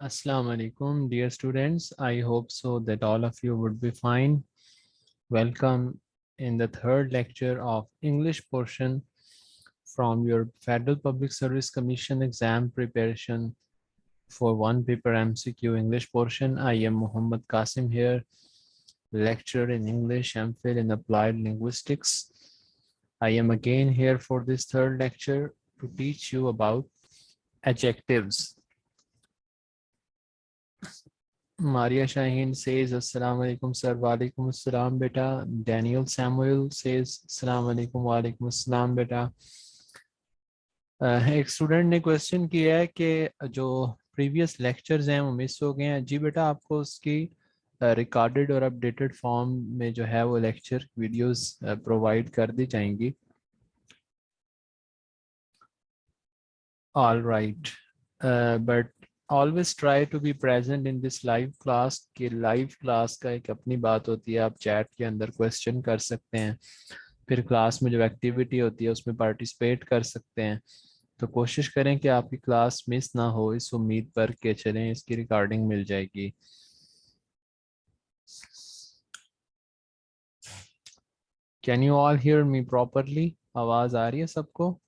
Assalamu alaikum, dear students. I hope so that all of you would be fine. Welcome in the third lecture of English portion from your Federal Public Service Commission exam preparation for one paper MCQ English portion. I am Muhammad Qasim here, lecturer in English, MPhil in Applied Linguistics. I am again here for this third lecture to teach you about adjectives. Maria Shaheen says Assalamu alaikum sir, walaikum assalam beta. Daniel Samuel says Assalamu alaikum, walaikum assalam beta. एक student ने question किया है कि जो previous lectures हैं वो miss हो गए हैं। जी बेटा, आपको उसकी रिकॉर्डेड और अपडेटेड फॉर्म में जो है वो लेक्चर वीडियोस प्रोवाइड कर दी जाएंगी। All right, but always try to be present in this live class. कि लाइव क्लास का एक अपनी बात होती है, आप चैट के अंदर क्वेश्चन कर सकते हैं, फिर क्लास में जो एक्टिविटी होती है उसमें पार्टिसिपेट कर सकते हैं। तो कोशिश करें कि आपकी क्लास मिस ना हो, इस उम्मीद पर के चलें इसकी रिकॉर्डिंग मिल जाएगी। Can you all hear me properly? आवाज आ रही है सबको?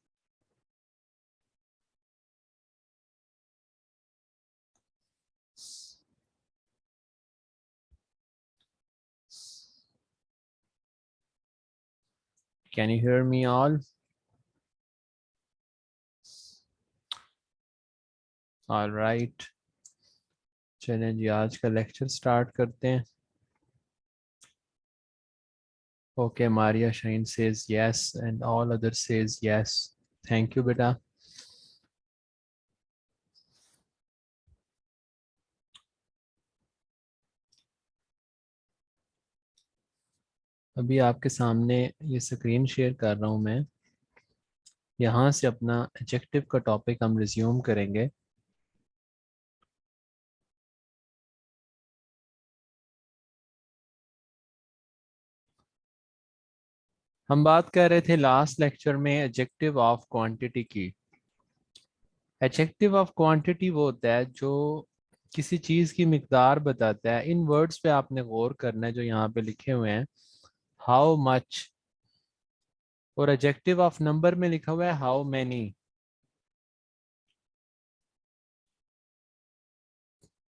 Can you hear me all? All right, चलें जी आज का लेक्चर स्टार्ट करते हैं। Okay, Maria shine says yes and all other says yes. Thank you बेटा। अभी आपके सामने ये स्क्रीन शेयर कर रहा हूँ मैं। यहाँ से अपना एडजेक्टिव का टॉपिक हम रिज्यूम करेंगे। हम बात कर रहे थे लास्ट लेक्चर में एडजेक्टिव ऑफ क्वांटिटी की। एडजेक्टिव ऑफ क्वांटिटी वो होता है जो किसी चीज़ की मिकदार बताता है। इन वर्ड्स पे आपने गौर करना है जो यहाँ पे लिखे हुए हैं, हाउ मच। और एडजेक्टिव ऑफ नंबर में लिखा हुआ है हाउ मैनी।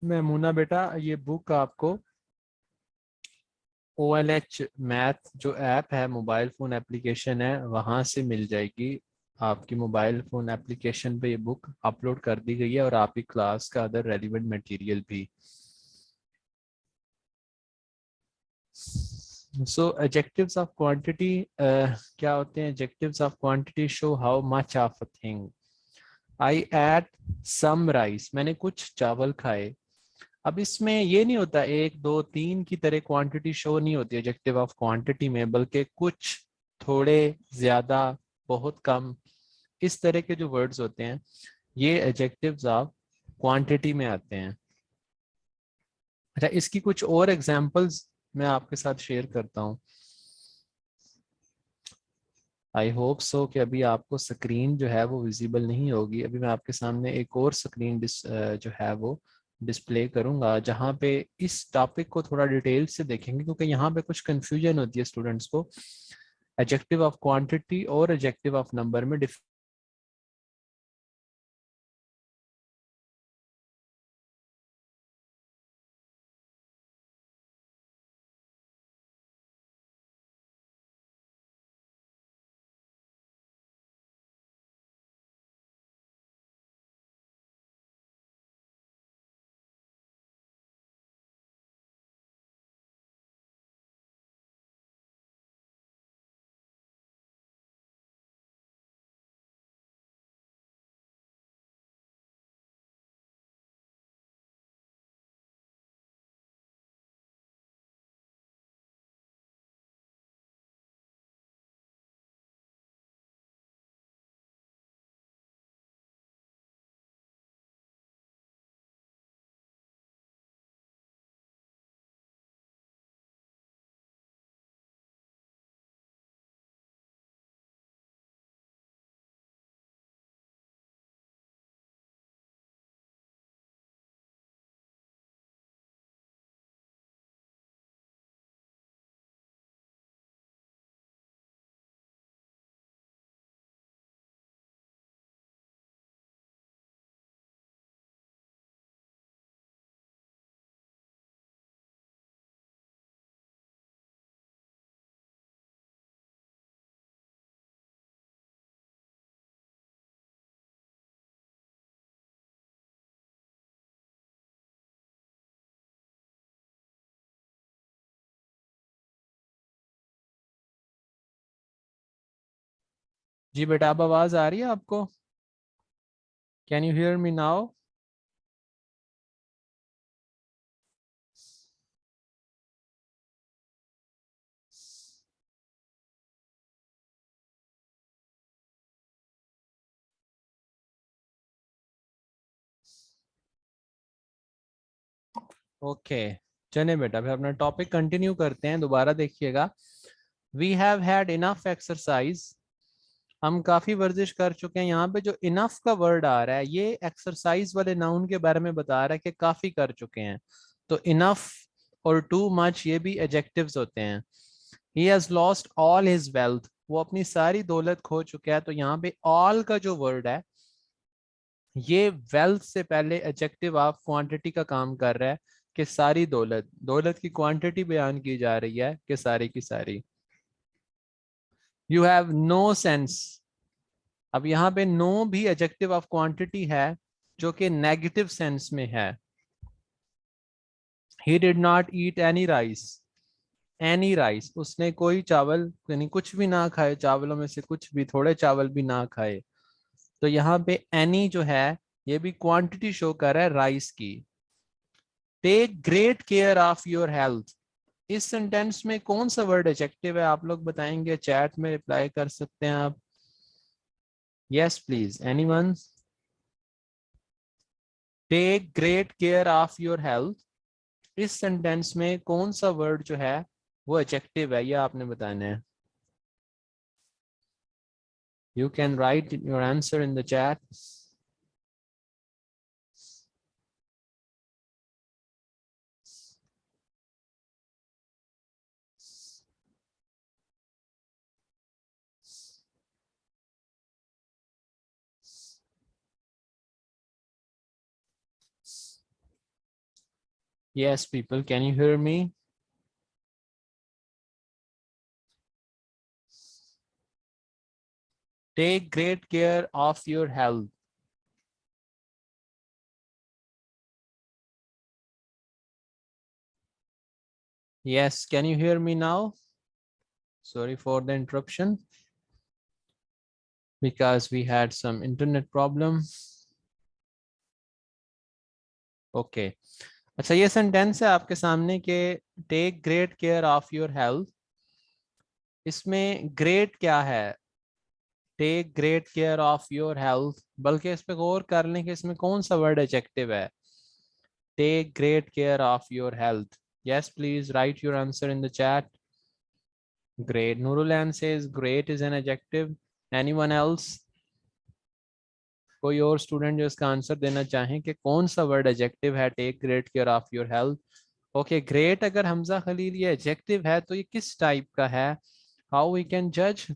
मैमूना बेटा, ये बुक आपको OLH मैथ जो ऐप है, मोबाइल फ़ोन एप्लीकेशन है, वहाँ से मिल जाएगी। आपकी मोबाइल फ़ोन एप्लीकेशन पे ये बुक अपलोड कर दी गई है और आपकी क्लास का अदर रेलिवेंट मटेरियल भी। सो एडजेक्टिव्स ऑफ क्वांटिटी क्या होते हैं? Adjectives of quantity show how much of a thing. I ate some rice, मैंने कुछ चावल खाए। अब इसमें ये नहीं होता एक दो तीन की तरह क्वांटिटी शो नहीं होती एडजेक्टिव ऑफ क्वांटिटी में, बल्कि कुछ, थोड़े, ज्यादा, बहुत कम, इस तरह के जो वर्ड्स होते हैं ये एडजेक्टिव्स ऑफ क्वांटिटी में आते हैं। अच्छा, इसकी कुछ और एग्जांपल्स मैं आपके साथ शेयर करता हूँ। आई होप सो कि अभी आपको स्क्रीन जो है वो विजिबल नहीं होगी। अभी मैं आपके सामने एक और स्क्रीन जो है वो डिस्प्ले करूंगा जहाँ पे इस टॉपिक को थोड़ा डिटेल से देखेंगे, क्योंकि यहाँ पे कुछ कंफ्यूजन होती है स्टूडेंट्स को एडजेक्टिव ऑफ क्वांटिटी और एडजेक्टिव ऑफ नंबर में। जी बेटा, अब आवाज आ रही है आपको? Can you hear me now? Okay, चले बेटा फिर अपना टॉपिक कंटिन्यू करते हैं। दोबारा देखिएगा। We have had enough exercise. हम काफी वर्जिश कर चुके हैं। यहाँ पे जो इनफ का वर्ड आ रहा है ये एक्सरसाइज वाले नाउन के बारे में बता रहा है कि काफी कर चुके हैं। तो इनफ और टू मच ये भी एडजेक्टिव्स होते हैं। He has lost all his wealth, वो अपनी सारी दौलत खो चुका है। तो यहाँ पे ऑल का जो वर्ड है ये वेल्थ से पहले एडजेक्टिव ऑफ क्वांटिटी का काम कर रहा है कि सारी दौलत, दौलत की क्वांटिटी बयान की जा रही है कि सारी की सारी। You have no sense. अब यहाँ पे नो भी एडजेक्टिव ऑफ क्वांटिटी है जो कि नेगेटिव सेंस में है। He did not eat any rice. Any rice, उसने कोई चावल यानी कुछ भी ना खाए, चावलों में से कुछ भी, थोड़े चावल भी ना खाए। तो यहाँ पे एनी जो है ये भी क्वांटिटी शो कर रहा है राइस की। Take great care of your health, इस सेंटेंस में कौन सा वर्ड एडजेक्टिव है आप लोग बताएंगे? चैट में रिप्लाई कर सकते हैं आप। Yes please, anyone? Take great care of your health, इस सेंटेंस में कौन सा वर्ड जो है वो एडजेक्टिव है, ये आपने बताना है। You can write your answer in the chat. Yes people, can you hear me? Take great care of your health. Yes, can you hear me now? Sorry for the interruption because we had some internet problem. Okay. अच्छा, ये sentence है आपके सामने के take great care of your health. इसमें great क्या है? Take great care of your health, बल्कि इस पे गौर कर लें कि इसमें कौन सा वर्ड एडजेक्टिव है। Take great care of your health. Yes please write your answer in the chat. Great, Nurulan says great is an adjective. Anyone else? कोई और स्टूडेंट जो इसका आंसर देना चाहें कि कौन सा वर्ड एडजेक्टिव है take great care of your health? Okay great, अगर हमजा खलील ये एडजेक्टिव है तो ये किस टाइप का है? हाउ वी कैन जज?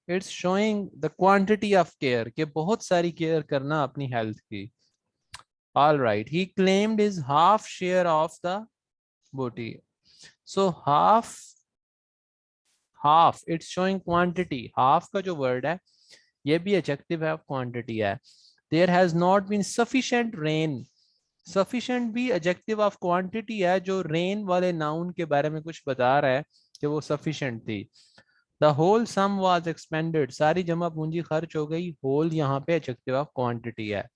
It's showing the quantity of care, कि बहुत सारी केयर करना अपनी हेल्थ की। All right, he claimed is half share of the booty. So half, half it's showing quantity. Half का जो वर्ड है ये भी एडजेक्टिव है, क्वांटिटी है। There has not been sufficient rain, sufficient भी एडजेक्टिव ऑफ क्वांटिटी है जो रेन वाले नाउन के बारे में कुछ बता रहा है कि वो सफिशिएंट थी। The whole sum was expended, सारी जमा पूंजी खर्च हो गई। होल यहाँ पे एडजेक्टिव ऑफ क्वांटिटी है।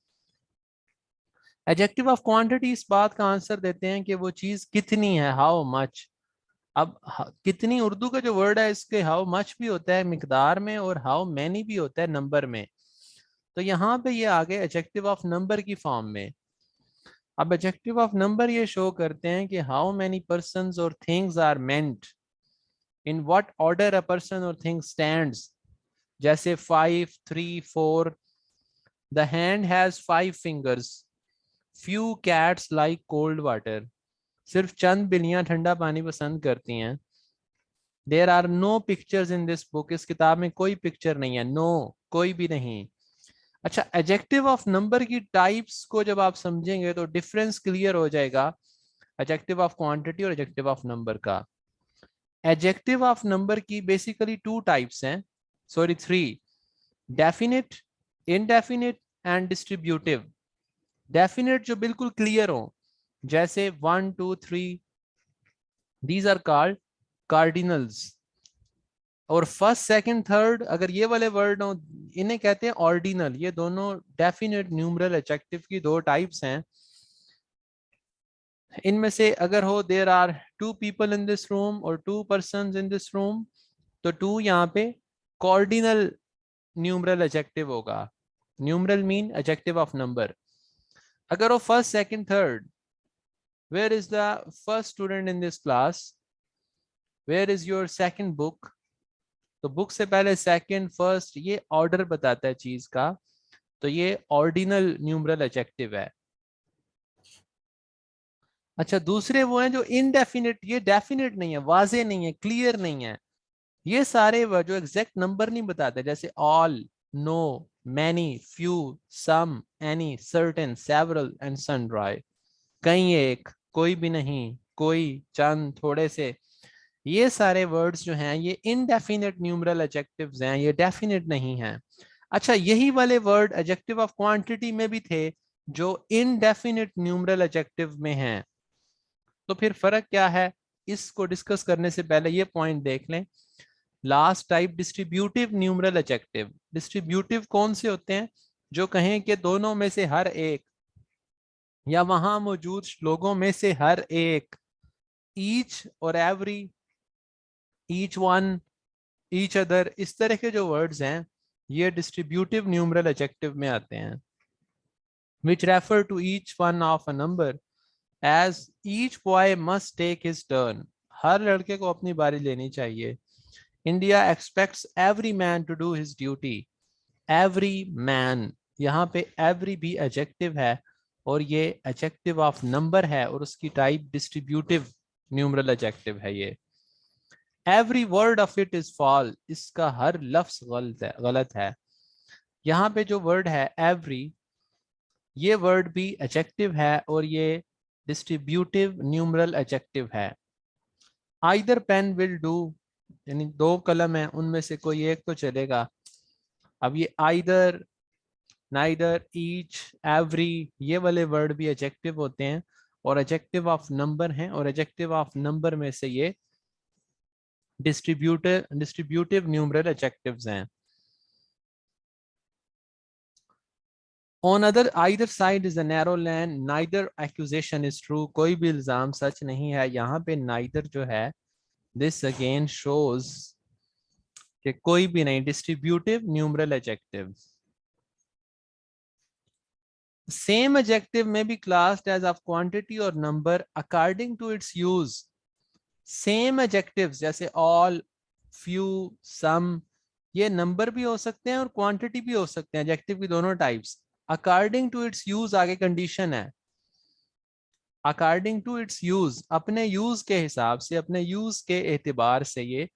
एडजेक्टिव ऑफ क्वांटिटी इस बात का आंसर देते हैं कि वो चीज कितनी है, हाउ मच। अब कितनी उर्दू का जो वर्ड है इसके हाउ मच भी होता है मिकदार में और हाउ मैनी भी होता है नंबर में। तो यहाँ पे ये आ गए एडजेक्टिव ऑफ नंबर की फॉर्म में। अब एडजेक्टिव ऑफ नंबर ये शो करते हैं कि हाउ मेनी पर्सन्स और things are meant, in what order a person और थिंग स्टैंड्स। जैसे 5, 3, 4। The hand has 5 fingers. Few cats like cold water, सिर्फ चंद बिल्लियां ठंडा पानी पसंद करती हैं। There are no pictures in this book, इस किताब में कोई पिक्चर नहीं है। नो, कोई भी नहीं। अच्छा, एडजेक्टिव ऑफ नंबर की टाइप्स को जब आप समझेंगे तो डिफरेंस क्लियर हो जाएगा एडजेक्टिव ऑफ क्वांटिटी और एडजेक्टिव ऑफ नंबर का। एडजेक्टिव ऑफ नंबर की बेसिकली 2 टाइप्स हैं, sorry 3। Definite, indefinite and distributive. Definite जो बिल्कुल क्लियर हो, जैसे 1, 2, 3, दीज आर कॉल्ड कार्डिनल्स। और फर्स्ट सेकंड थर्ड अगर ये वाले वर्ड हो, इन्हें कहते हैं ऑर्डिनल। ये दोनों डेफिनेट न्यूमरल एडजेक्टिव की दो टाइप्स हैं। इनमें से अगर हो there are two people in this room और two persons in this room, तो टू यहाँ पे कॉर्डिनल न्यूमरल एडजेक्टिव होगा। Numeral mean adjective of number. अगर वो first second third, where is the first student in this class, where is your second book, तो book से पहले second first ये ऑर्डर बताता है चीज का, तो ये ऑर्डिनल न्यूमरल एडजेक्टिव है। अच्छा, दूसरे वो हैं जो इनडेफिनिट, ये डेफिनेट नहीं है, वाजे नहीं है, क्लियर नहीं है। ये सारे वर्ड जो एग्जैक्ट नंबर नहीं बताते, जैसे all, no, many, few, some, any, certain, several and sundry, कई एक, कोई भी नहीं, कोई, चंद, थोड़े से, ये सारे वर्ड्स जो हैं ये इनडेफिनेट न्यूमरल एडजेक्टिव्स हैं, ये डेफिनेट नहीं हैं। अच्छा, यही वाले वर्ड एडजेक्टिव ऑफ क्वांटिटी में भी थे जो इनडेफिनेट न्यूमरल एडजेक्टिव में हैं। तो फिर फर्क क्या है, इसको डिस्कस करने से पहले ये पॉइंट देख लें। Last type distributive numeral adjective. Distributive कौन से होते हैं, जो कहें कि दोनों में से हर एक या वहां मौजूद लोगों में से हर एक, ईच और every, each one, each other, इस तरह के जो वर्ड्स हैं ये डिस्ट्रीब्यूटिव न्यूमरल एडजेक्टिव में आते हैं, which refer to each one of a number as each boy must take his turn। हर लड़के को अपनी बारी लेनी चाहिए। India expects every man to do his duty। every man, यहाँ पे every भी adjective है और ये adjective of number है और उसकी type distributive numeral adjective है ये। Every word of it is false। इसका हर लफ्ज गलत है। यहाँ पे जो वर्ड है every, ये वर्ड भी एडजेक्टिव है और ये डिस्ट्रीब्यूटिव न्यूमरल एडजेक्टिव है। आइदर पेन विल डू, यानी दो कलम है उनमें से कोई एक तो चलेगा। अब ये आइदर, नाइदर, ईच, एवरी, ये वाले वर्ड भी एडजेक्टिव होते हैं और एडजेक्टिव ऑफ नंबर हैं, और एडजेक्टिव ऑफ नंबर में से ये डिस्ट्रीब्यूटिव न्यूमरल एडजेक्टिव्स हैं। On other either side is a narrow land, neither accusation is true। कोई भी इल्जाम सच नहीं है। यहाँ पे neither जो है, this again shows कि कोई भी नहीं, distributive numeral adjective। Same adjective may be classed as of quantity or number according to its use। Same adjectives जैसे all, few, some, ये नंबर भी हो सकते हैं और क्वांटिटी भी हो सकते हैं, एडजेक्टिव की दोनों types. According to its use आगे कंडीशन है। अकॉर्डिंग टू इट्स यूज, अपने यूज के हिसाब से, अपने यूज के एतबार से ये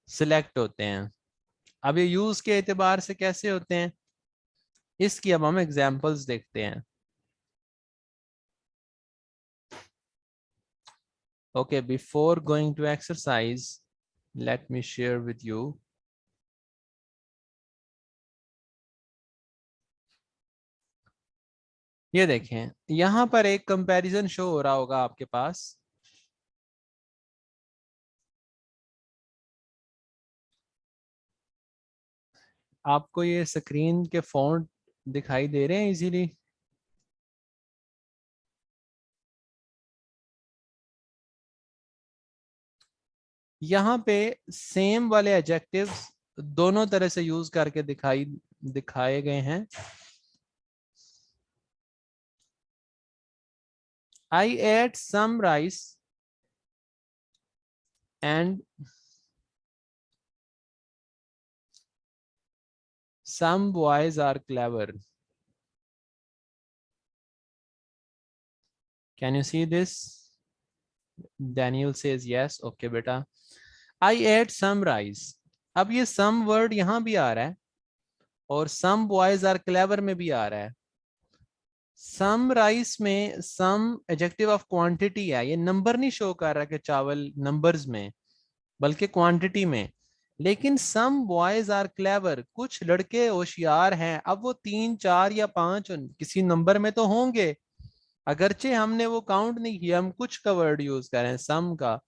सिलेक्ट होते हैं। अब ये यूज के एतबार से कैसे होते हैं, इसकी अब हम एग्जांपल्स देखते हैं। Okay, before going to exercise let me share with you. ये देखें, यहां पर एक कंपैरिजन शो हो रहा होगा आपके पास। आपको ये स्क्रीन के फॉन्ट दिखाई दे रहे हैं इजीली? यहाँ पे सेम वाले एडजेक्टिव्स दोनों तरह से यूज करके दिखाए गए हैं। I ate some rice and some boys are clever। Can you see this? Daniel says yes। Okay बेटा, I ate some rice। अब ये some word यहाँ भी आ रहा है और some boys are clever में भी आ रहा है। सम राइस में सम एडजेक्टिव ऑफ क्वांटिटी है, ये नंबर नहीं शो कर रहा कि चावल नंबर्स में, बल्कि क्वांटिटी में। लेकिन सम बॉयज आर क्लेवर, कुछ लड़के होशियार हैं। अब वो 3, 4 या 5 किसी नंबर में तो होंगे, अगरचे हमने वो काउंट नहीं किया, हम कुछ का वर्ड यूज कर रहे हैं, सम का।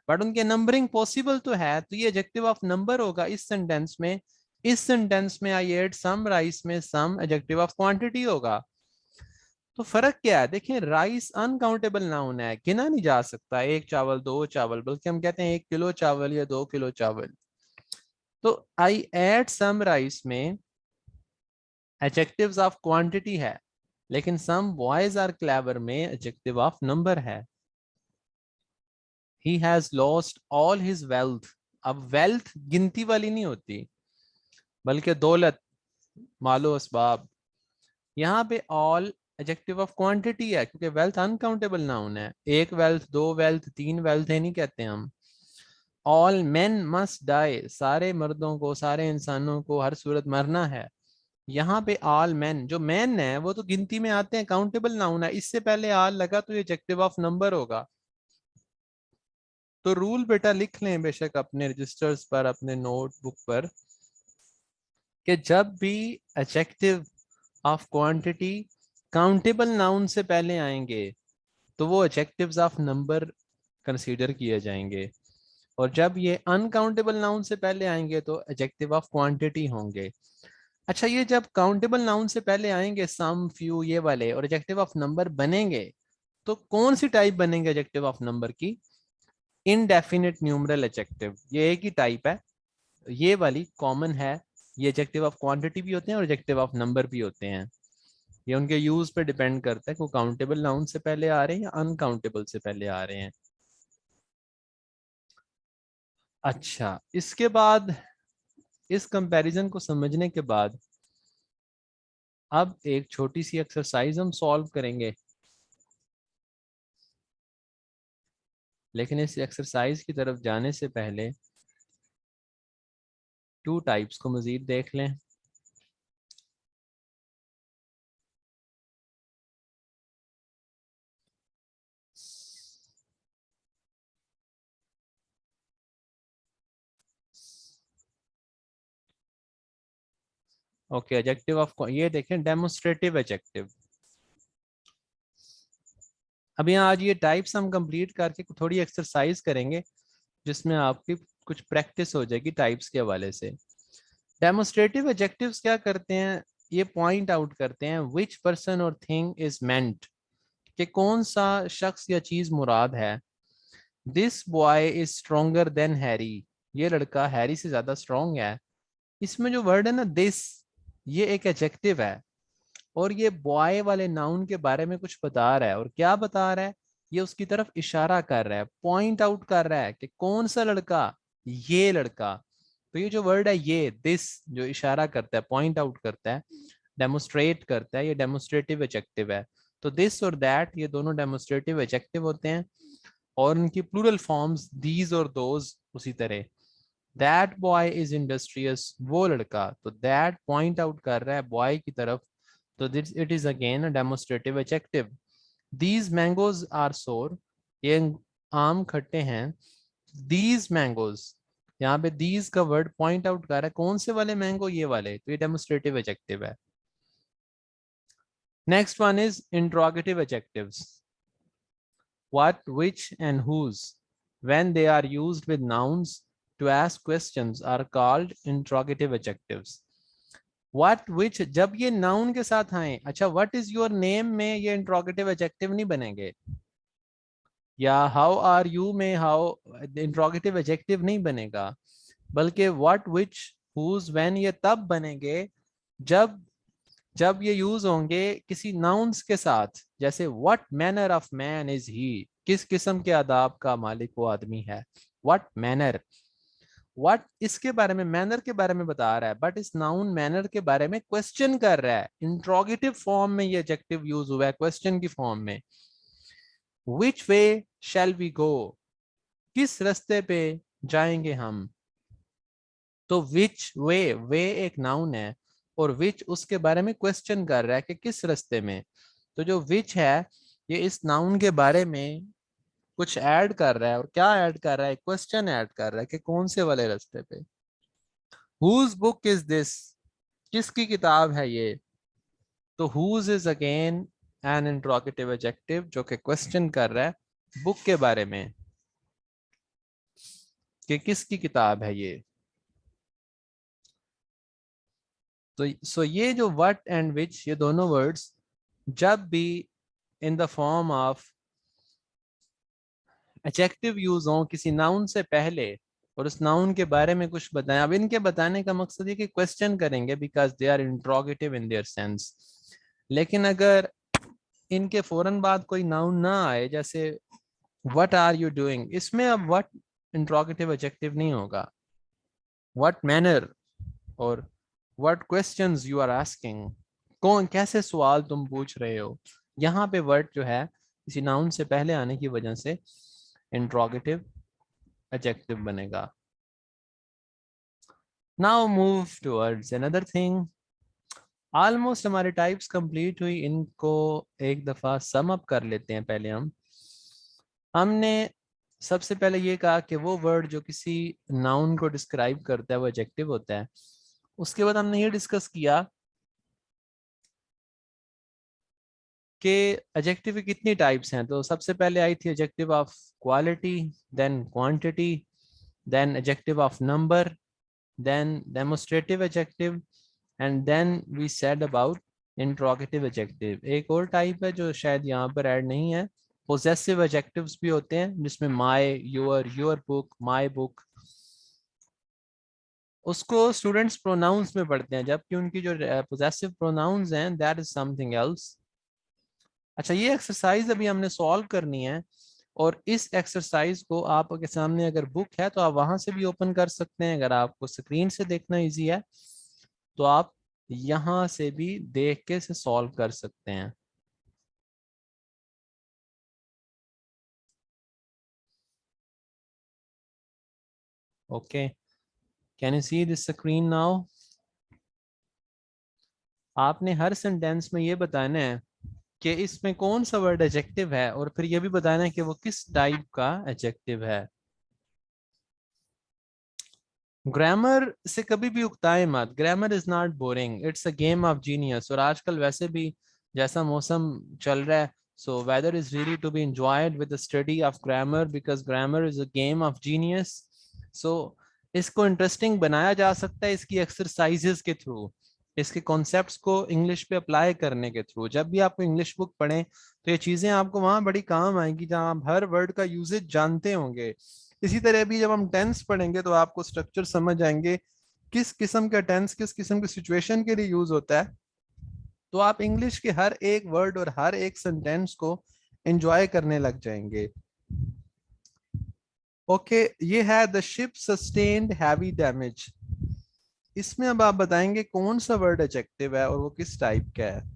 बट उनके नंबरिंग पॉसिबल तो है, तो ये एडजेक्टिव ऑफ नंबर होगा इस सेंटेंस में। इस सेंटेंस में आई एड सम राइस में सम एडजेक्टिव ऑफ क्वांटिटी होगा। तो फर्क क्या है, देखिए राइस अनकाउंटेबल नाउन है, गिना नहीं जा सकता, एक चावल दो चावल, बल्कि हम कहते हैं 1 किलो चावल या 2 किलो चावल। तो आई एड सम राइस में एडजेक्टिव्स ऑफ क्वांटिटी है, लेकिन सम बॉयज आर क्लेवर में एडजेक्टिव ऑफ नंबर है। He has lost all his wealth. अब वेल्थ गिनती वाली नहीं होती, बल्कि दौलत, मालो असबाब। यहाँ पे ऑल एडजेक्टिव ऑफ क्वांटिटी है, क्योंकि वेल्थ अनकाउंटेबल नाउन है। एक वेल्थ, दो वेल्थ, तीन वेल्थ है नहीं कहते हम। ऑल मेन मस्ट डाई, सारे मर्दों को, सारे इंसानों को हर सूरत मरना है। यहाँ पे ऑल मैन, जो मैन है वो तो गिनती में आते हैं, काउंटेबल नाउन है, इससे पहले ऑल लगा तो ये एडजेक्टिव ऑफ नंबर होगा। तो रूल बेटा लिख लें बेशक अपने रजिस्टर्स पर, अपने नोटबुक पर, कि जब भी adjective of quantity countable noun से पहले आएंगे तो वो एडजेक्टिव्स ऑफ नंबर कंसीडर किए जाएंगे, और जब ये अनकाउंटेबल नाउन से पहले आएंगे तो एडजेक्टिव ऑफ क्वांटिटी होंगे। अच्छा, ये जब काउंटेबल नाउन से पहले आएंगे सम फ्यू ये वाले, और एडजेक्टिव ऑफ नंबर बनेंगे, तो कौन सी टाइप बनेंगे एडजेक्टिव ऑफ नंबर की? इनडेफिनिट न्यूमरल एडजेक्टिव, ये एक ही टाइप है, ये वाली कॉमन है। ये एडजेक्टिव ऑफ क्वांटिटी भी होते हैं और एडजेक्टिव ऑफ नंबर भी होते हैं। ये उनके यूज पे डिपेंड करता है कि वो काउंटेबल नाउन से पहले आ रहे हैं या अनकाउंटेबल से पहले आ रहे हैं। अच्छा, इसके बाद, इस कंपैरिजन को समझने के बाद, अब एक छोटी सी एक्सरसाइज हम सॉल्व करेंगे। लेकिन इस एक्सरसाइज की तरफ जाने से पहले टू टाइप्स को मजीद देख लें। ओके, एडजेक्टिव ऑफ, ये देखें डेमोस्ट्रेटिव एडजेक्टिव। अब यहाँ आज ये टाइप्स हम कंप्लीट करके थोड़ी एक्सरसाइज करेंगे, जिसमें आपकी कुछ प्रैक्टिस हो जाएगी टाइप्स के हवाले से। डेमोस्ट्रेटिव एडजेक्टिव्स क्या करते हैं, ये पॉइंट आउट करते हैं विच पर्सन और थिंग इज मेंट, कि कौन सा शख्स या चीज मुराद है। This boy is stronger then Harry, ये लड़का हैरी से ज्यादा स्ट्रोंग है। इसमें जो वर्ड है ना दिस, ये एक एडजेक्टिव है, और ये बॉय वाले नाउन के बारे में कुछ बता रहा है। और क्या बता रहा है, ये उसकी तरफ इशारा कर रहा है, पॉइंट आउट कर रहा है कि कौन सा लड़का, ये लड़का। तो ये जो वर्ड है ये दिस, जो इशारा करता है, पॉइंट आउट करता है, डेमोस्ट्रेट करता है, ये डेमोस्ट्रेटिव एडजेक्टिव है। तो दिस और दैट, ये दोनों डेमोस्ट्रेटिव एडजेक्टिव होते हैं, और उनकी प्लूरल फॉर्म्स दीज और दोज उसी तरह। दैट बॉय इज इंडस्ट्रियस, वो लड़का, तो दैट पॉइंट आउट कर रहा है बॉय की तरफ, तो this it is again a demonstrative adjective. These mangoes are sour, ये आम खट्टे हैं। दीज मैंगोज, यहाँ पे दीज का वर्ड पॉइंट आउट कर रहा है कौन से वाले मैंगो, ये वाले, तो ये डेमोस्ट्रेटिव एडजेक्टिव है। Next one is interrogative adjectives. What, which, and whose, when they are used with nouns to ask questions, are called interrogative adjectives. What, which, जब ये noun के साथ आए, अच्छा what is your name में ये interrogative adjective नहीं बनेंगे, या how are you में how interrogative adjective नहीं बनेगा, बल्कि what, which, whose, when ये तब बनेंगे जब जब ये यूज होंगे किसी नाउन्स के साथ। जैसे what manner of man is he, किस किस्म के आदाब का मालिक वो आदमी है। व्हाट मैनर, व्हाट इसके बारे में, मैनर के बारे में बता रहा है, बट इस नाउन मैनर के बारे में क्वेश्चन कर रहा है। इंट्रोगेटिव फॉर्म में ये एडजेक्टिव यूज हुआ है, क्वेश्चन की फॉर्म में। विच वे शैल वी गो, किस रास्ते पे जाएंगे हम। तो विच वे एक नाउन है, और विच उसके बारे में क्वेश्चन कर रहा है कि किस रास्ते में। तो जो विच है, ये इस नाउन के बारे में कुछ ऐड कर रहा है, और क्या ऐड कर रहा है, क्वेश्चन ऐड कर रहा है कि कौन से वाले रास्ते पे। हुज बुक इज दिस, किसकी किताब है ये। तो whose is again an interrogative adjective, जो कि क्वेश्चन कर रहा है बुक के बारे में। कि किसकी किताब है ये। तो सो ये जो व्हाट एंड विच, ये दोनों वर्ड्स जब भी in the form of adjective use हो किसी नाउन से पहले, और उस नाउन के बारे में कुछ बताएं। अब इनके बताने का मकसद ये कि क्वेश्चन करेंगे because they are interrogative in their sense. लेकिन अगर इनके फौरन बाद कोई नाउन ना आए, जैसे व्हाट आर यू डूइंग, इसमें अब व्हाट इंट्रोगेटिव एडजेक्टिव नहीं होगा। व्हाट मैनर और what questions you are asking, कौन कैसे सवाल तुम पूछ रहे हो, यहाँ पे वर्ड जो है किसी नाउन से पहले आने की वजह से इंट्रोगेटिव एडजेक्टिव बनेगा। Now move towards another thing. Almost हमारे टाइप्स कंप्लीट हुई, इनको एक दफा सम अप कर लेते हैं। पहले हमने सबसे पहले ये कहा कि वो वर्ड जो किसी नाउन को डिस्क्राइब करता है वो एडजेक्टिव होता है। उसके बाद हमने ये डिस्कस किया कि एडजेक्टिव की कितनी टाइप्स हैं। तो सबसे पहले आई थी adjective of quality, then quantity, then adjective of number, then demonstrative adjective, and then we said about interrogative adjective. एक और टाइप है जो शायद यहाँ पर ऐड नहीं है, पोजेसिव एडजेक्टिव्स भी होते हैं, जिसमें my, your book, my book. उसको स्टूडेंट्स प्रोनाउंस में पढ़ते हैं, जबकि उनकी जो पोजेसिव प्रोनाउंस हैं दैट इज समथिंग एल्स। अच्छा, ये एक्सरसाइज अभी हमने सॉल्व करनी है, और इस एक्सरसाइज को आपके सामने अगर बुक है तो आप वहां से भी ओपन कर सकते हैं। अगर आपको स्क्रीन से देखना इजी है तो आप यहां से भी देख के से सॉल्व कर सकते हैं। Okay, can you see this screen now? आपने हर सेंटेंस में ये बताना है कि इसमें कौन सा वर्ड एडजेक्टिव है, और फिर ये भी बताना है कि वो किस टाइप का एडजेक्टिव है। ग्रामर से कभी भी उकताए मत। Grammar is not boring, it's a game of genius. और आजकल वैसे भी जैसा मौसम चल रहा है, so weather is really to be enjoyed with the study of grammar, because grammar is a game of genius. So इसको इंटरेस्टिंग बनाया जा सकता है इसकी एक्सरसाइजेस के थ्रू, इसके कॉन्सेप्ट्स को इंग्लिश पे अप्लाई करने के थ्रू। जब भी आपको इंग्लिश बुक पढ़ें तो ये चीजें आपको वहां बड़ी काम आएंगी, जहां आप हर वर्ड का यूजेज जानते होंगे। इसी तरह भी जब हम टेंस पढ़ेंगे तो आपको स्ट्रक्चर समझ आएंगे, किस किस्म का टेंस किस किस्म की सिचुएशन के लिए यूज होता है। तो आप इंग्लिश के हर एक वर्ड और हर एक सेंटेंस को एंजॉय करने लग जाएंगे। ओके, ये है the ship sustained heavy damage. इसमें अब आप बताएंगे कौन सा वर्ड एडजेक्टिव है और वो किस टाइप का है।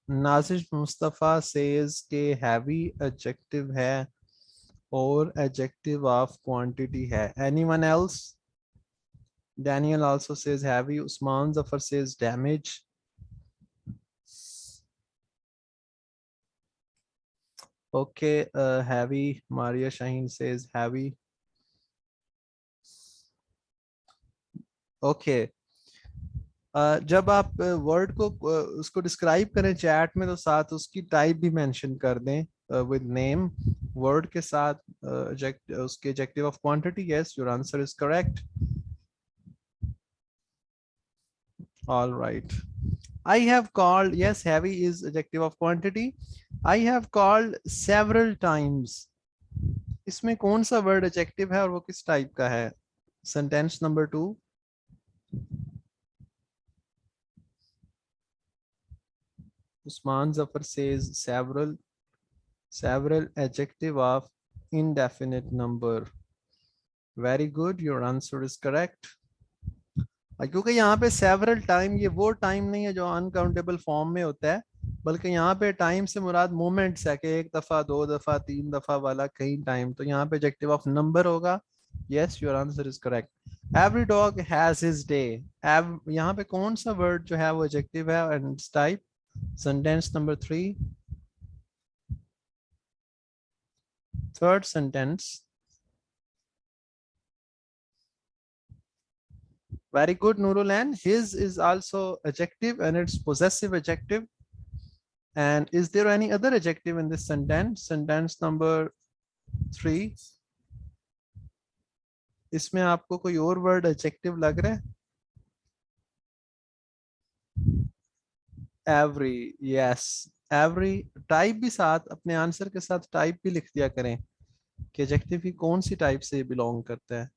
नाजिश मुस्तफा सेज के हैवी एडजेक्टिव है और adjective of quantity है। Anyone else? Daniel also says heavy. Usman Zafar says damage. Okay, heavy. Maria Shaheen says heavy. Okay. जब आप वर्ड को उसको डिस्क्राइब करें चैट में तो साथ उसकी टाइप भी मेंशन कर दें विद नेम वर्ड के साथ। उसके adjective of quantity, yes your answer is correct. All right. I have called, yes, heavy is adjective of quantity. I have called several times. इसमें कौन सा वर्ड एडजेक्टिव है और वो किस टाइप का है? Sentence number 2। Usman Zafar says several adjective of indefinite number. Very good, your answer is correct. क्योंकि यहाँ पे सेवरल टाइम, ये वो टाइम नहीं है जो अनकाउंटेबल फॉर्म में होता है, बल्कि यहाँ पे टाइम से मुराद मोमेंट्स है कि एक दफा, दो दफा, तीन दफा वाला कई टाइम। तो यहाँ पे एडजेक्टिव ऑफ नंबर होगा। Yes your answer is correct. Every dog has his day. यहाँ पे कौन सा वर्ड जो है वो एडजेक्टिव है and type? Sentence number 3, third sentence. Very good, Nurulan. His is also adjective and it's possessive adjective. And is there any other adjective in this sentence? Sentence number 3। इसमें आपको कोई और वर्ड एडजेक्टिव लग रहा है? Every, yes, every. Type भी साथ अपने आंसर के साथ टाइप भी लिख दिया करें कि एडजेक्टिव की कौन सी टाइप से बिलोंग करता है।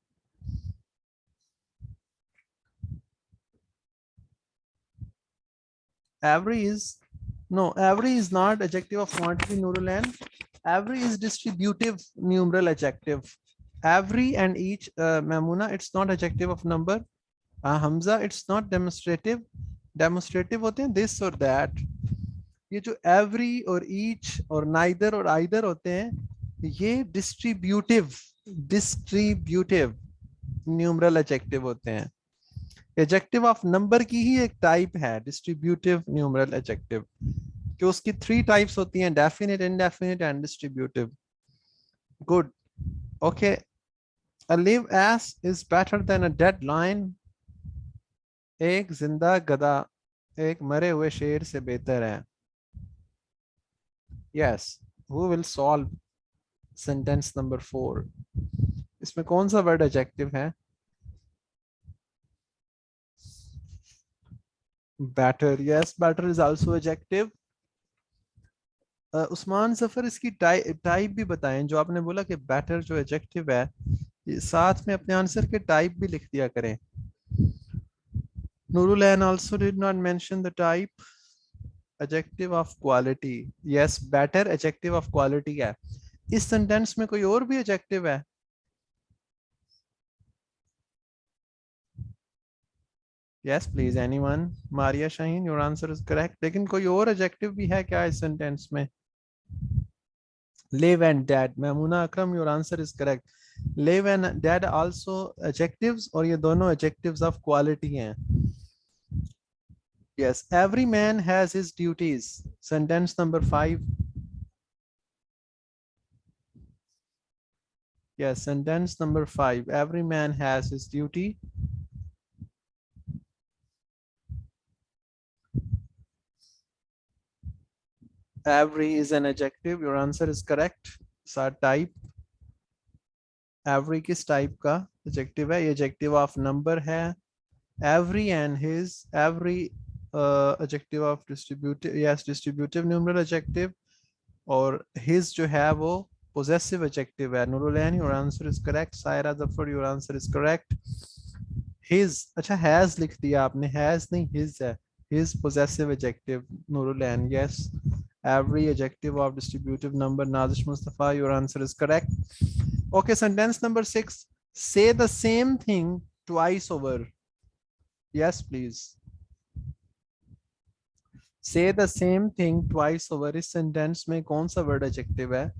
Every is no, every is not adjective of quantity, Nurul, and every is distributive numeral adjective. Every and each, Mamuna, it's not adjective of number. Hamza, it's not demonstrative. Demonstrative होते हैं this or that. ये जो every और each और neither और either होते हैं, ये distributive numeral adjective होते हैं। एडजेक्टिव ऑफ नंबर की ही एक टाइप है डिस्ट्रीब्यूटिव न्यूमरल एडजेक्टिव, कि उसकी 3 टाइप्स होती हैं, definite, indefinite and distributive. Good, okay. A live ass is better than a dead lion. एक जिंदा गधा एक मरे हुए शेर से बेहतर है। Yes, who will solve sentence number 4? इसमें कौन सा वर्ड एडजेक्टिव है? Better, yes, better is also adjective. Usman Safar, इसकी टाइप भी बताएं। जो आपने बोला कि बेटर जो एडजेक्टिव है, साथ में अपने आंसर के टाइप भी लिख दिया करें। Nurul Ain also did not mention the type. Adjective of quality, yes, better adjective of quality है। इस सेंटेंस में कोई और भी एडजेक्टिव है? Yes, please, anyone? Maria Shaheen, your answer is correct. लेकिन कोई और एडजेक्टिव भी है क्या इस सेंटेंस में? Live and dead. Mamuna Akram, your answer is correct. Live and dead also adjectives, और ये दोनों adjectives of quality हैं। Yes, every man has his duties. Sentence number 5. Yes, sentence number 5. Every man has his duty. Every is an adjective. Your answer is correct. So type. Every किस type का adjective है? ये adjective of number है. Every and his. Every adjective of distributive. Yes, distributive numeral adjective. और his जो है वो possessive adjective है। Nurulain, your answer is correct. Saira Zafar, your answer is correct. His, अच्छा has लिख दिया आपने, has नहीं his है। His possessive adjective, Nurulain, yes. Every adjective of distributive number, Nazish Mustafa, your answer is correct. Okay, sentence number 6. Say the same thing twice over. Yes, please. Say the same thing twice over. इस sentence में कौन सा word adjective है?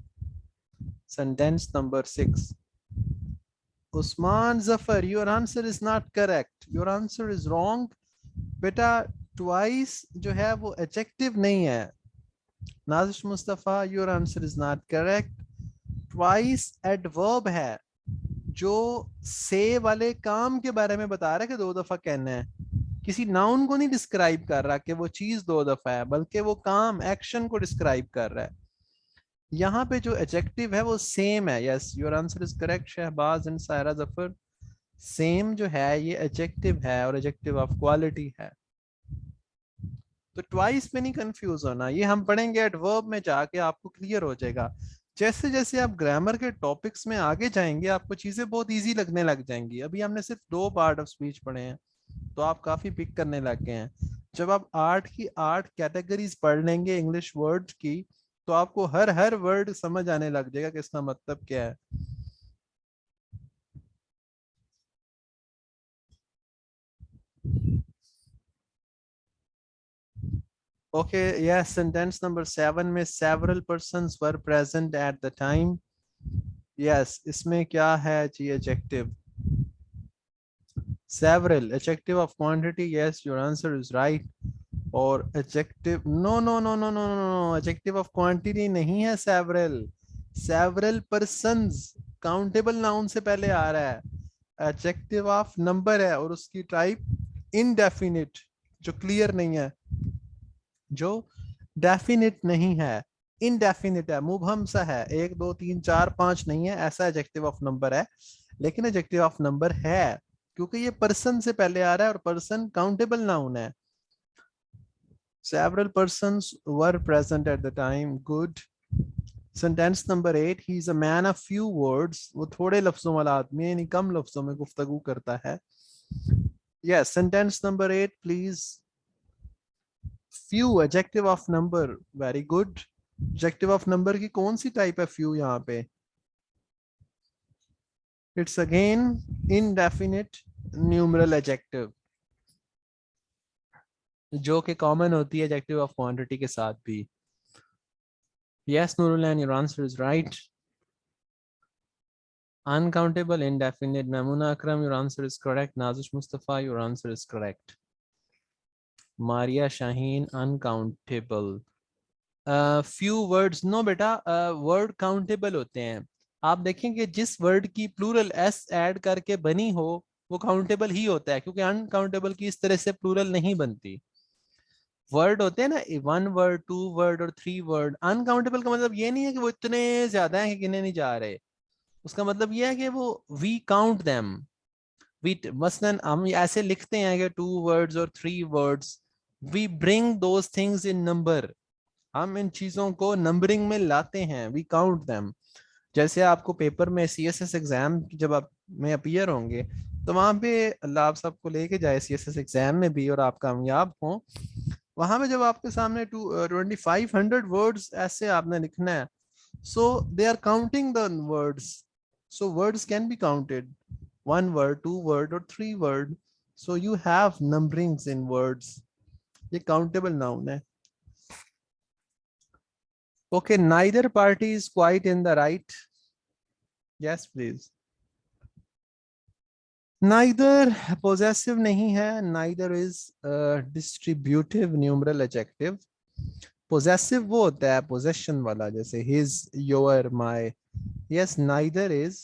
Sentence number 6. Usman Zafar, your answer is not correct. Your answer is wrong. बेटा twice जो है वो adjective नहीं है। Nazish Mustafa, your answer is not correct. Twice adverb है जो say वाले काम के बारे में बता रहा है कि 2 दफा कहना है। किसी नाउन को नहीं डिस्क्राइब कर रहा कि वो चीज 2 दफा है, बल्कि वो काम एक्शन को डिस्क्राइब कर रहा है। यहाँ पे जो एडजेक्टिव है वो सेम है। Yes, your answer is correct Shahbaz and Saira Zafar. Same जो है ये एडजेक्टिव है और एडजेक्टिव ऑफ क्वालिटी है। तो ट्वाइस में नहीं कंफ्यूज होना, ये हम पढ़ेंगे एडवर्ब में जाके, आपको क्लियर हो जाएगा। जैसे जैसे आप ग्रामर के टॉपिक्स में आगे जाएंगे आपको चीजें बहुत इजी लगने लग जाएंगी। अभी हमने सिर्फ 2 पार्ट ऑफ स्पीच पढ़े हैं तो आप काफी पिक करने लग गए हैं। जब आप 8 की 8 कैटेगरीज पढ़ लेंगे इंग्लिश वर्ड्स की, तो आपको हर वर्ड समझ आने लग जाएगा कि इसका मतलब क्या है। Okay, yes, sentence number 7 में several persons were present at the time. Yes, इसमें क्या है जी adjective? Several, adjective of quantity. Yes, your answer is right. और adjective, no, adjective of quantity नहीं है several. Several persons countable noun से पहले आ रहा है। Adjective of number है और उसकी type indefinite, जो clear नहीं है, जो डेफिनेट नहीं है। इनडेफिनिट है, मुबहम सा है, 1 2 3 4 5 नहीं है, ऐसा एडजेक्टिव ऑफ नंबर है, लेकिन एडजेक्टिव ऑफ नंबर है क्योंकि ये पर्सन से पहले आ रहा है और पर्सन काउंटेबल नाउन है। Several persons were present at the time. Good. Sentence number 8, he is a man of few words, वो थोड़े लफ्जों वाला आदमी है, यानी कम लफ्जों में गुफ्तगू करता है। Yes, sentence number 8 please. Few adjective of number, very good. Adjective of number की कौन सी टाइप है फ्यू यहाँ पे? It's again indefinite numeral adjective, जो कि कॉमन होती है एडजेक्टिव ऑफ क्वांटिटी के साथ भी। Yes Nurulain, your answer is right. Uncountable, indefinite. Mamuna Akram, your answer is correct. Nazish Mustafa, your answer is correct. Maria Shaheen, uncountable. Few words, no बेटा, word countable होते हैं। आप देखेंगे जिस वर्ड की प्लूरल s ऐड करके बनी हो वो काउंटेबल ही होता है, क्योंकि अनकाउंटेबल की इस तरह से प्लूरल नहीं बनती। वर्ड होते हैं ना, 1 वर्ड 2 वर्ड और 3 वर्ड। अनकाउंटेबल का मतलब ये नहीं है कि वो इतने ज्यादा हैं कि गिने नहीं जा रहे, उसका मतलब ये है कि वो वी काउंट देम। वी मसलन हम ऐसे लिखते हैं कि 2 वर्ड्स और 3 words, we bring those things in number, हम इन चीजों को नंबरिंग में लाते हैं, वी काउंट देम। जैसे आपको पेपर में सीएसएस एग्जाम जब आप में अपीयर होंगे तो वहां पे अल्लाह आप सबको लेके जाए सीएसएस एग्जाम में भी और आप कामयाब हो, वहां पे जब आपके सामने 2500 वर्ड्स ऐसे आपने लिखना है, so they are counting the words, so words can be counted, 1 word 2 word or 3 word, so you have numberings in words, ये countable noun है। okay, neither party is quite in the right. yes please। neither possessive नहीं है, neither is distributive numeral adjective। possessive वो होता है possession वाला, जैसे his your my। yes, neither is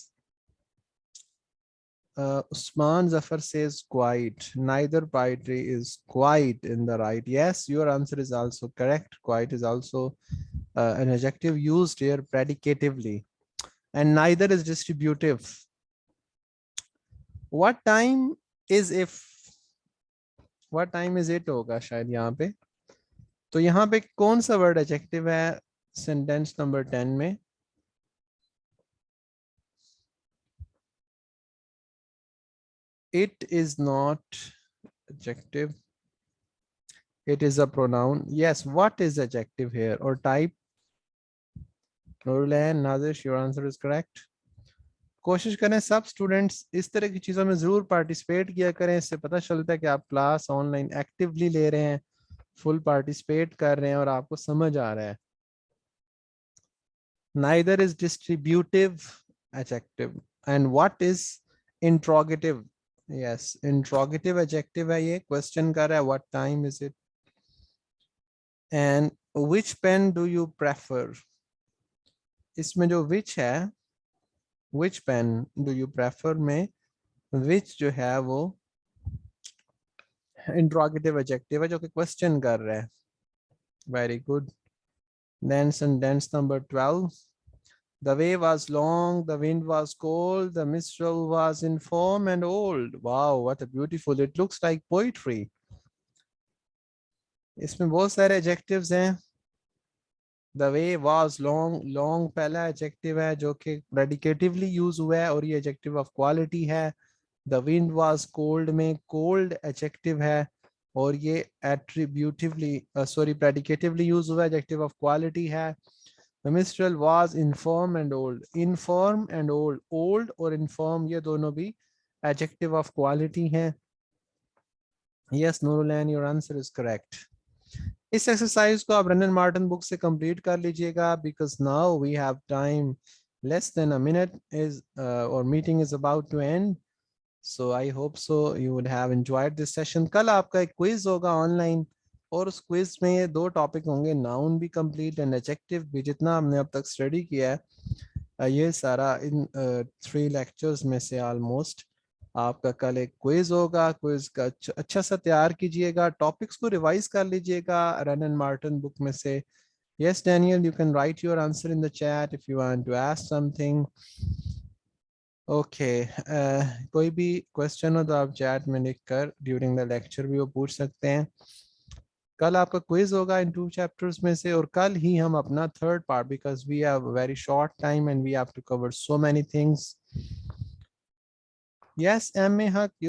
Usman Zafar says quite. Neither party is quite in the right. Yes, your answer is also correct. Quite is also an adjective used here predicatively. And neither is distributive. What time is if? What time is it होगा शायद यहाँ पे। तो यहाँ पे कौन सा word adjective है सेंटेंस नंबर 10 में? It is not adjective. It is a pronoun. Yes, what is adjective here or type? Nurlan, Nazish, your answer is correct. कोशिश करें सब स्टूडेंट्स इस तरह की चीज़ों में ज़रूर पार्टिसिपेट किया करें, इससे पता चलता है कि आप क्लास ऑनलाइन एक्टिवली ले रहे हैं, फुल पार्टिसिपेट कर रहे हैं और आपको समझ आ रहा है। Neither is distributive adjective. And what is interrogative? Yes, interrogative adjective है ये, क्वेश्चन कर रहा है what time is it? And which pen do you prefer? इसमें जो which है, which pen do you prefer में which जो है वो इंट्रोगेटिव एडजेक्टिव है जो कि क्वेश्चन कर रहा है। Very good. Then sentence number 12, the way was long, the wind was cold, the minstrel was infirm and old. Wow, what a beautiful, it looks like poetry। इसमें बहुत सारे एडजेक्टिव्स हैं। the way was long, long पहला adjective है जो कि predicatively use हुआ है और ये एडजेक्टिव ऑफ क्वालिटी है। the wind was cold में cold एडजेक्टिव है और ये attributively sorry predicatively यूज हुआ एडजेक्टिव ऑफ क्वालिटी है। the minstrel was infirm and old, infirm and old, old और infirm ये दोनों भी एडजेक्टिव ऑफ क्वालिटी हैं। yes Nurulan, your answer is correct। इस एक्सरसाइज को आप रनन मार्टिन बुक से कंप्लीट कर लीजिएगा because now we have time, less than a minute is और meeting is about to end. So I hope so you would have enjoyed this session. कल आपका एक क्विज होगा ऑनलाइन और उस क्विज में ये 2 टॉपिक होंगे, नाउन भी कंप्लीट एंड एडजेक्टिव भी। जितना हमने अब तक स्टडी किया है ये सारा इन 3 लेक्चर्स में से ऑलमोस्ट। आपका कल एक क्विज होगा, क्विज का अच्छा सा तैयार कीजिएगा, टॉपिक्स को रिवाइज कर लीजिएगा रन एंड मार्टिन बुक में से। Yes, Daniel, you can write your answer in the chat if you want to ask something. Okay, कोई भी क्वेश्चन हो तो आप चैट में लिख कर ड्यूरिंग द लेक्चर भी वो पूछ सकते हैं. कल आपका क्विज होगा इन 2 चैप्टर्स में से, और कल ही हम अपना third part, because we have very short time and we have to cover so many things. Yes, M. Haq,